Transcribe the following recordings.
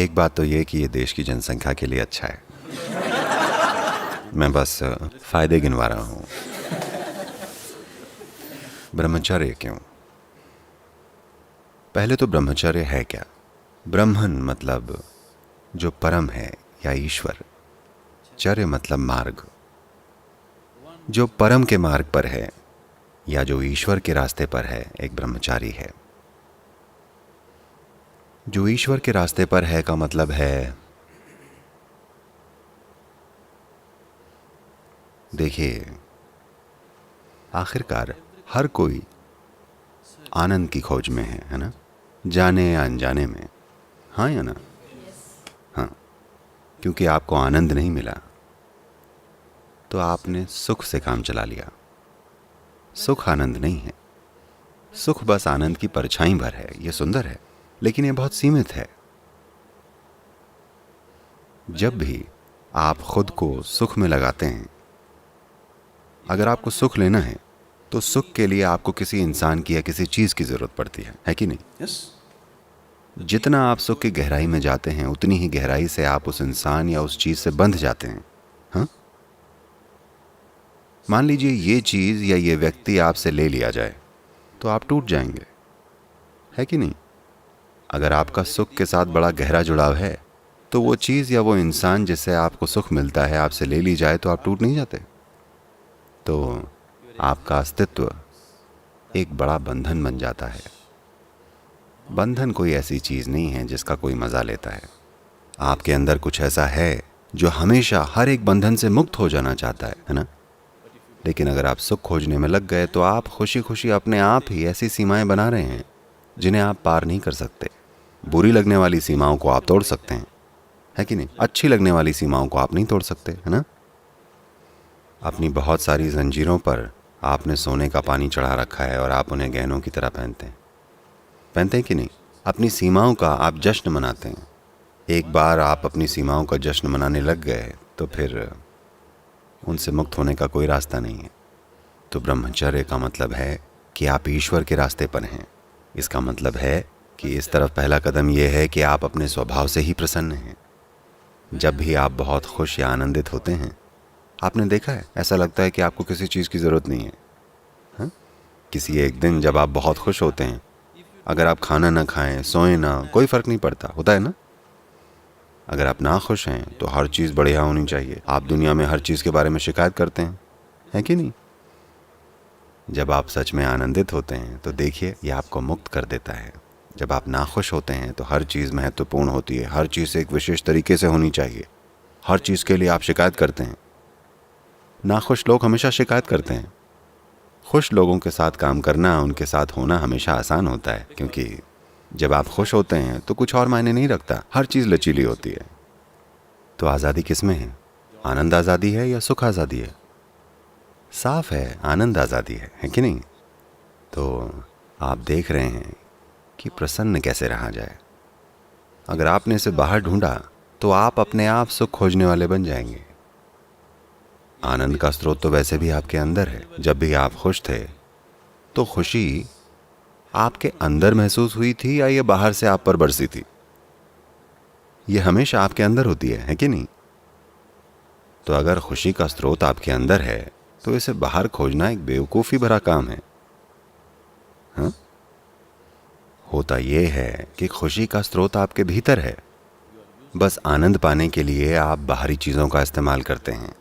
एक बात तो ये कि ये देश की जनसंख्या के लिए अच्छा है। मैं बस फायदे गिनवा रहा हूँ। ब्रह्मचर्य क्यों? पहले तो ब्रह्मचर्य है क्या? ब्रह्मन मतलब जो परम है या ईश्वर, चर्य मतलब मार्ग। जो परम के मार्ग पर है या जो ईश्वर के रास्ते पर है, एक ब्रह्मचारी है। जो ईश्वर के रास्ते पर है का मतलब है, देखिए, आखिरकार हर कोई आनंद की खोज में है ना? जाने या अनजाने में, हाँ या ना? हाँ, क्योंकि आपको आनंद नहीं मिला तो आपने सुख से काम चला लिया। सुख आनंद नहीं है। सुख बस आनंद की परछाई भर है। ये सुंदर है, लेकिन ये बहुत सीमित है। जब भी आप खुद को सुख में लगाते हैं, अगर आपको सुख लेना है तो सुख के लिए आपको किसी इंसान की या किसी चीज की जरूरत पड़ती है कि नहीं? Yes. जितना आप सुख की गहराई में जाते हैं, उतनी ही गहराई से आप उस इंसान या उस चीज से बंध जाते हैं। हाँ, मान लीजिए ये चीज या ये व्यक्ति आपसे ले लिया जाए तो आप टूट जाएंगे, है कि नहीं? अगर आपका सुख के साथ बड़ा गहरा जुड़ाव है तो वो चीज या वो इंसान जिससे आपको सुख मिलता है आपसे ले ली जाए तो आप टूट नहीं जाते। तो आपका अस्तित्व एक बड़ा बंधन बन जाता है। बंधन कोई ऐसी चीज नहीं है जिसका कोई मजा लेता है। आपके अंदर कुछ ऐसा है जो हमेशा हर एक बंधन से मुक्त हो जाना चाहता है ना? लेकिन अगर आप सुख खोजने में लग गए तो आप खुशी खुशी अपने आप ही ऐसी सीमाएं बना रहे हैं जिन्हें आप पार नहीं कर सकते। बुरी लगने वाली सीमाओं को आप तोड़ सकते हैं, है कि नहीं? अच्छी लगने वाली सीमाओं को आप नहीं तोड़ सकते, है ना? अपनी बहुत सारी जंजीरों पर आपने सोने का पानी चढ़ा रखा है और आप उन्हें गहनों की तरह पहनते हैं कि नहीं? अपनी सीमाओं का आप जश्न मनाते हैं। एक बार आप अपनी सीमाओं का जश्न मनाने लग गए तो फिर उनसे मुक्त होने का कोई रास्ता नहीं है। तो ब्रह्मचर्य का मतलब है कि आप ईश्वर के रास्ते पर हैं। इसका मतलब है कि इस तरफ पहला कदम यह है कि आप अपने स्वभाव से ही प्रसन्न हैं। जब भी आप बहुत खुश या आनंदित होते हैं, आपने देखा है, ऐसा लगता है कि आपको किसी चीज़ की ज़रूरत नहीं है। हाँ? किसी एक दिन जब आप बहुत खुश होते हैं, अगर आप खाना ना खाएं, सोएं ना, कोई फ़र्क नहीं पड़ता, होता है ना? अगर आप ना खुश हैं तो हर चीज़ बढ़िया होनी चाहिए। आप दुनिया में हर चीज़ के बारे में शिकायत करते हैं, है कि नहीं? जब आप सच में आनंदित होते हैं तो देखिए, ये आपको मुक्त कर देता है। जब आप नाखुश होते हैं तो हर चीज़ महत्वपूर्ण होती है। हर चीज़ एक विशेष तरीके से होनी चाहिए। हर चीज़ के लिए आप शिकायत करते हैं। नाखुश लोग हमेशा शिकायत करते हैं। खुश लोगों के साथ काम करना, उनके साथ होना हमेशा आसान होता है, क्योंकि जब आप खुश होते हैं तो कुछ और मायने नहीं रखता, हर चीज़ लचीली होती है। तो आज़ादी किस में है? आनंद आज़ादी है या सुख आज़ादी है? साफ है, आनंद आज़ादी है कि नहीं? तो आप देख रहे हैं कि प्रसन्न कैसे रहा जाए। अगर आपने इसे बाहर ढूंढा तो आप अपने आप सुख खोजने वाले बन जाएंगे। आनंद का स्रोत तो वैसे भी आपके अंदर है। जब भी आप खुश थे तो खुशी आपके अंदर महसूस हुई थी या ये बाहर से आप पर बरसी थी? ये हमेशा आपके अंदर होती है कि नहीं? तो अगर खुशी का स्रोत आपके अंदर है तो इसे बाहर खोजना एक बेवकूफ़ी भरा काम है। हाँ? होता यह है कि खुशी का स्रोत आपके भीतर है। बस आनंद पाने के लिए आप बाहरी चीज़ों का इस्तेमाल करते हैं,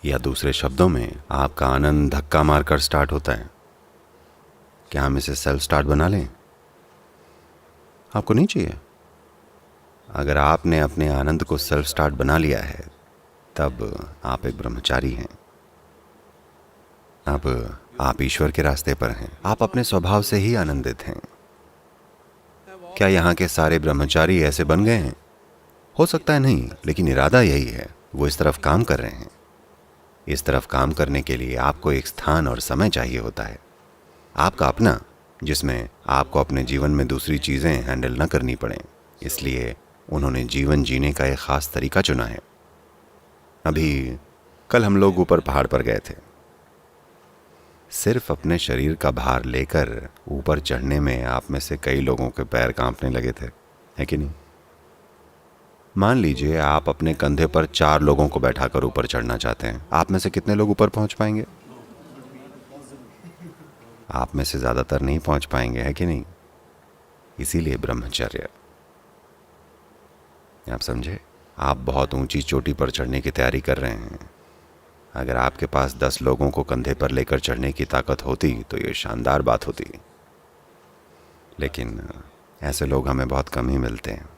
या दूसरे शब्दों में आपका आनंद धक्का मारकर स्टार्ट होता है। क्या हम इसे सेल्फ स्टार्ट बना लें? आपको नहीं चाहिए। अगर आपने अपने आनंद को सेल्फ स्टार्ट बना लिया है तब आप एक ब्रह्मचारी हैं। अब आप ईश्वर के रास्ते पर हैं। आप अपने स्वभाव से ही आनंदित हैं। क्या यहाँ के सारे ब्रह्मचारी ऐसे बन गए हैं? हो सकता है नहीं, लेकिन इरादा यही है। वो इस तरफ काम कर रहे हैं। इस तरफ काम करने के लिए आपको एक स्थान और समय चाहिए होता है, आपका अपना, जिसमें आपको अपने जीवन में दूसरी चीज़ें हैंडल न करनी पड़ें। इसलिए उन्होंने जीवन जीने का एक ख़ास तरीका चुना है। अभी कल हम लोग ऊपर पहाड़ पर गए थे। सिर्फ अपने शरीर का भार लेकर ऊपर चढ़ने में आप में से कई लोगों के पैर कांपने लगे थे, है कि नहीं? मान लीजिए आप अपने कंधे पर 4 लोगों को बैठाकर ऊपर चढ़ना चाहते हैं। आप में से कितने लोग ऊपर पहुंच पाएंगे? आप में से ज्यादातर नहीं पहुंच पाएंगे, है कि नहीं? इसीलिए ब्रह्मचर्य। आप समझे? आप बहुत ऊंची चोटी पर चढ़ने की तैयारी कर रहे हैं। अगर आपके पास 10 लोगों को कंधे पर लेकर चढ़ने की ताकत होती तो ये शानदार बात होती, लेकिन ऐसे लोग हमें बहुत कम ही मिलते हैं।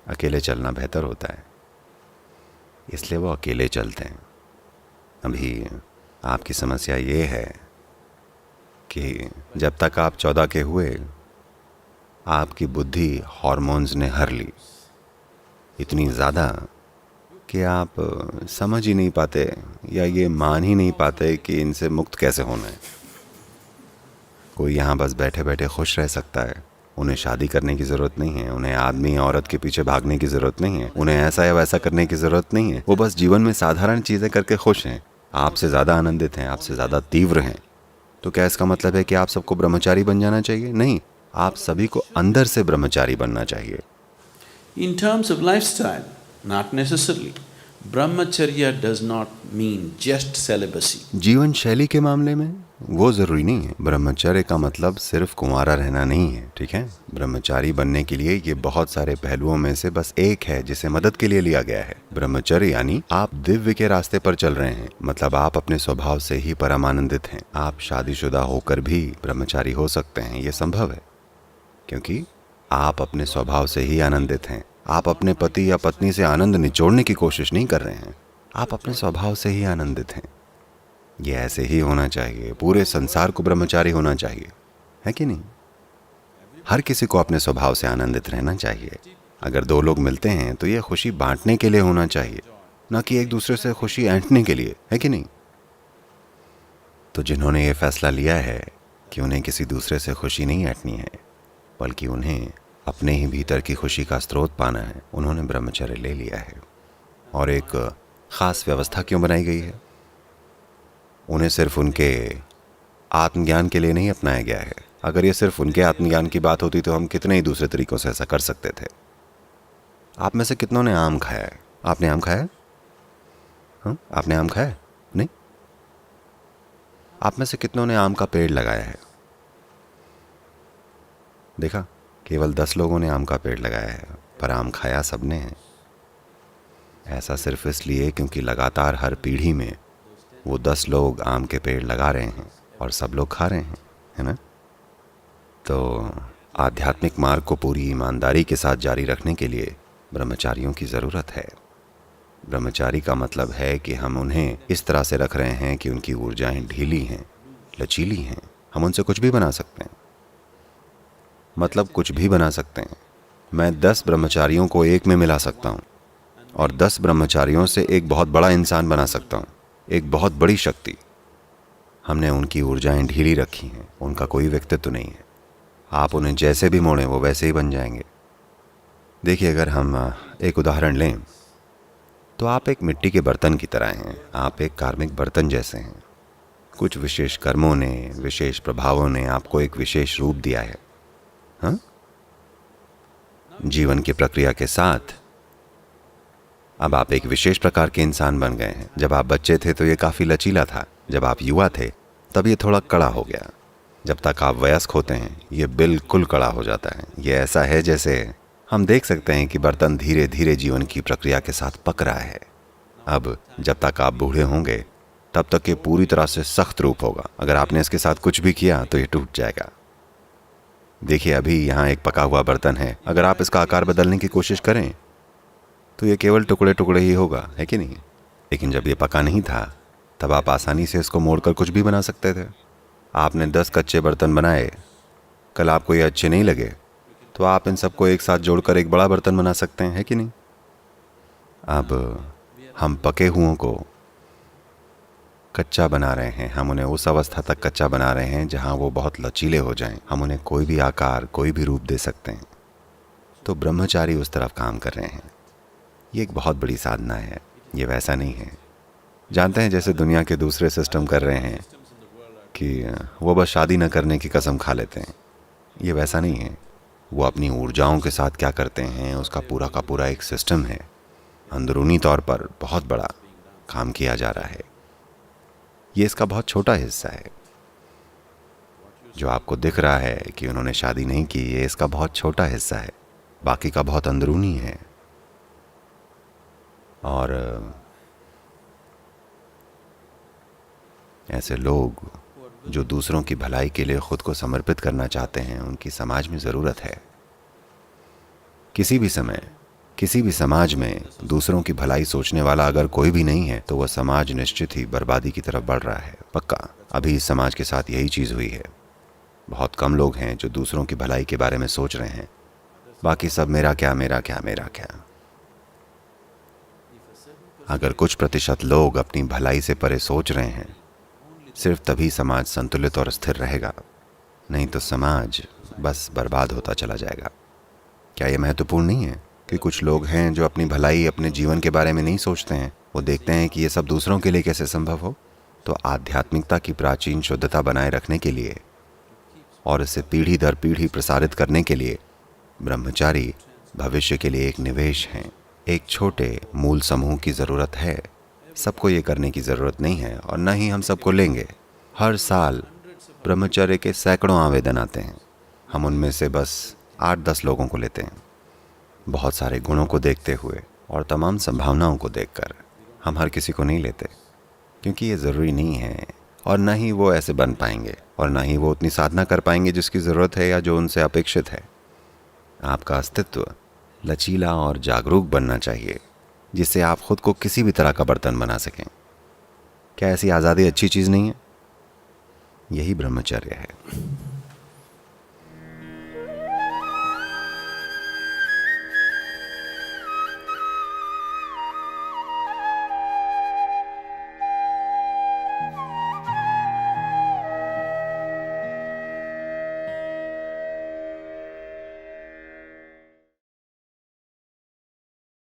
अकेले चलना बेहतर होता है, इसलिए वो अकेले चलते हैं। अभी आपकी समस्या ये है कि जब तक आप 14 के हुए, आपकी बुद्धि हार्मोन्स ने हर ली, इतनी ज़्यादा कि आप समझ ही नहीं पाते या ये मान ही नहीं पाते कि इनसे मुक्त कैसे होना है। कोई यहाँ बस बैठे बैठे खुश रह सकता है। उन्हें शादी करने की ज़रूरत नहीं है, उन्हें आदमी या औरत के पीछे भागने की ज़रूरत नहीं है, उन्हें ऐसा या वैसा करने की ज़रूरत नहीं है। वो बस जीवन में साधारण चीज़ें करके खुश हैं, आपसे ज़्यादा आनंदित हैं, आपसे ज़्यादा तीव्र हैं। तो क्या इसका मतलब है कि आप सबको ब्रह्मचारी बन जाना चाहिए? नहीं, आप सभी को अंदर से ब्रह्मचारी बनना चाहिए। In terms of lifestyle, not necessarily. Brahmacharya does not mean just celibacy. जीवन शैली के मामले में वो जरूरी नहीं है। ब्रह्मचर्य का मतलब सिर्फ कुंवारा रहना नहीं है, ठीक है? ब्रह्मचारी बनने के लिए ये बहुत सारे पहलुओं में से बस एक है जिसे मदद के लिए लिया गया है। ब्रह्मचर्य यानी आप दिव्य के रास्ते पर चल रहे हैं, मतलब आप अपने स्वभाव से ही परमानंदित हैं। आप शादीशुदा होकर भी ब्रह्मचारी हो सकते हैं, ये संभव है, क्योंकि आप अपने स्वभाव से ही आनंदित हैं। आप अपने पति या पत्नी से आनंद निचोड़ने की कोशिश नहीं कर रहे हैं, आप अपने स्वभाव से ही आनंदित हैं। ये ऐसे ही होना चाहिए। पूरे संसार को ब्रह्मचारी होना चाहिए, है कि नहीं? हर किसी को अपने स्वभाव से आनंदित रहना चाहिए। अगर 2 लोग मिलते हैं तो ये खुशी बांटने के लिए होना चाहिए, न कि एक दूसरे से खुशी ऐंठने के लिए, है कि नहीं? तो जिन्होंने ये फैसला लिया है कि उन्हें किसी दूसरे से खुशी नहीं ऐंठनी है, बल्कि उन्हें अपने ही भीतर की खुशी का स्रोत पाना है, उन्होंने ब्रह्मचर्य ले लिया है। और एक खास व्यवस्था क्यों बनाई गई है? उन्हें सिर्फ उनके आत्मज्ञान के लिए नहीं अपनाया गया है। अगर ये सिर्फ उनके आत्मज्ञान की बात होती तो हम कितने ही दूसरे तरीकों से ऐसा कर सकते थे। आप में से कितनों ने आम खाया है? आपने आम खाया? हाँ, आपने आम खाया? नहीं? आप में से कितनों ने आम का पेड़ लगाया है? देखा, केवल 10 लोगों ने आम का पेड़ लगाया है, पर आम खाया सबने है। ऐसा सिर्फ इसलिए क्योंकि लगातार हर पीढ़ी में वो 10 लोग आम के पेड़ लगा रहे हैं और सब लोग खा रहे हैं, है ना? तो आध्यात्मिक मार्ग को पूरी ईमानदारी के साथ जारी रखने के लिए ब्रह्मचारियों की ज़रूरत है। ब्रह्मचारी का मतलब है कि हम उन्हें इस तरह से रख रहे हैं कि उनकी ऊर्जाएं ढीली हैं, लचीली हैं। हम उनसे कुछ भी बना सकते हैं, मतलब कुछ भी बना सकते हैं। मैं 10 ब्रह्मचारियों को एक में मिला सकता हूँ और 10 ब्रह्मचारियों से एक बहुत बड़ा इंसान बना सकता हूँ, एक बहुत बड़ी शक्ति। हमने उनकी ऊर्जाएं ढीली रखी हैं, उनका कोई व्यक्तित्व नहीं है। आप उन्हें जैसे भी मोड़ें वो वैसे ही बन जाएंगे। देखिए, अगर हम एक उदाहरण लें तो आप एक मिट्टी के बर्तन की तरह हैं। आप एक कार्मिक बर्तन जैसे हैं। कुछ विशेष कर्मों ने, विशेष प्रभावों ने आपको एक विशेष रूप दिया है। हाँ? जीवन की प्रक्रिया के साथ अब आप एक विशेष प्रकार के इंसान बन गए हैं। जब आप बच्चे थे तो ये काफ़ी लचीला था, जब आप युवा थे तब ये थोड़ा कड़ा हो गया, जब तक आप वयस्क होते हैं ये बिल्कुल कड़ा हो जाता है। ये ऐसा है जैसे हम देख सकते हैं कि बर्तन धीरे धीरे जीवन की प्रक्रिया के साथ पक रहा है। अब जब तक आप बूढ़े होंगे तब तक ये पूरी तरह से सख्त रूप होगा। अगर आपने इसके साथ कुछ भी किया तो ये टूट जाएगा। देखिए, अभी यहाँ एक पका हुआ बर्तन है, अगर आप इसका आकार बदलने की कोशिश करें तो ये केवल टुकड़े टुकड़े ही होगा, है कि नहीं? लेकिन जब ये पका नहीं था तब आप आसानी से इसको मोड़कर कुछ भी बना सकते थे। आपने 10 कच्चे बर्तन बनाए, कल आपको ये अच्छे नहीं लगे तो आप इन सबको एक साथ जोड़कर एक बड़ा बर्तन बना सकते हैं, है कि नहीं? अब हम पके हुओं को कच्चा बना रहे हैं। हम उन्हें उस अवस्था तक कच्चा बना रहे हैं जहां वो बहुत लचीले हो जाएं। हम उन्हें कोई भी आकार, कोई भी रूप दे सकते हैं। तो ब्रह्मचारी उस तरफ काम कर रहे हैं। ये एक बहुत बड़ी साधना है, ये वैसा नहीं है। जानते हैं, जैसे दुनिया के दूसरे सिस्टम कर रहे हैं कि वो बस शादी न करने की कसम खा लेते हैं। ये वैसा नहीं है। वो अपनी ऊर्जाओं के साथ क्या करते हैं उसका पूरा का पूरा एक सिस्टम है। अंदरूनी तौर पर बहुत बड़ा काम किया जा रहा है। ये इसका बहुत छोटा हिस्सा है। जो आपको दिख रहा है कि उन्होंने शादी नहीं की, ये इसका बहुत छोटा हिस्सा है, बाकी का बहुत अंदरूनी है। और ऐसे लोग जो दूसरों की भलाई के लिए खुद को समर्पित करना चाहते हैं, उनकी समाज में ज़रूरत है। किसी भी समय, किसी भी समाज में दूसरों की भलाई सोचने वाला अगर कोई भी नहीं है तो वह समाज निश्चित ही बर्बादी की तरफ बढ़ रहा है, पक्का। अभी इस समाज के साथ यही चीज़ हुई है। बहुत कम लोग हैं जो दूसरों की भलाई के बारे में सोच रहे हैं, बाकी सब मेरा क्या मेरा क्या मेरा क्या। अगर कुछ प्रतिशत लोग अपनी भलाई से परे सोच रहे हैं, सिर्फ तभी समाज संतुलित और स्थिर रहेगा, नहीं तो समाज बस बर्बाद होता चला जाएगा। क्या यह महत्वपूर्ण नहीं है कि कुछ लोग हैं जो अपनी भलाई, अपने जीवन के बारे में नहीं सोचते हैं? वो देखते हैं कि ये सब दूसरों के लिए कैसे संभव हो। तो आध्यात्मिकता की प्राचीन शुद्धता बनाए रखने के लिए और इसे पीढ़ी दर पीढ़ी प्रसारित करने के लिए ब्रह्मचारी भविष्य के लिए एक निवेश हैं। एक छोटे मूल समूह की ज़रूरत है। सबको ये करने की ज़रूरत नहीं है और न ही हम सबको लेंगे। हर साल ब्रह्मचर्य के सैकड़ों आवेदन आते हैं। हम उनमें से बस 8-10 लोगों को लेते हैं। बहुत सारे गुणों को देखते हुए और तमाम संभावनाओं को देखकर हम हर किसी को नहीं लेते, क्योंकि ये ज़रूरी नहीं है और न ही वो ऐसे बन पाएंगे और न ही वो उतनी साधना कर पाएंगे जिसकी ज़रूरत है या जो उनसे अपेक्षित है। आपका अस्तित्व लचीला और जागरूक बनना चाहिए, जिससे आप खुद को किसी भी तरह का बर्तन बना सकें। क्या ऐसी आज़ादी अच्छी चीज़ नहीं है? यही ब्रह्मचर्य है।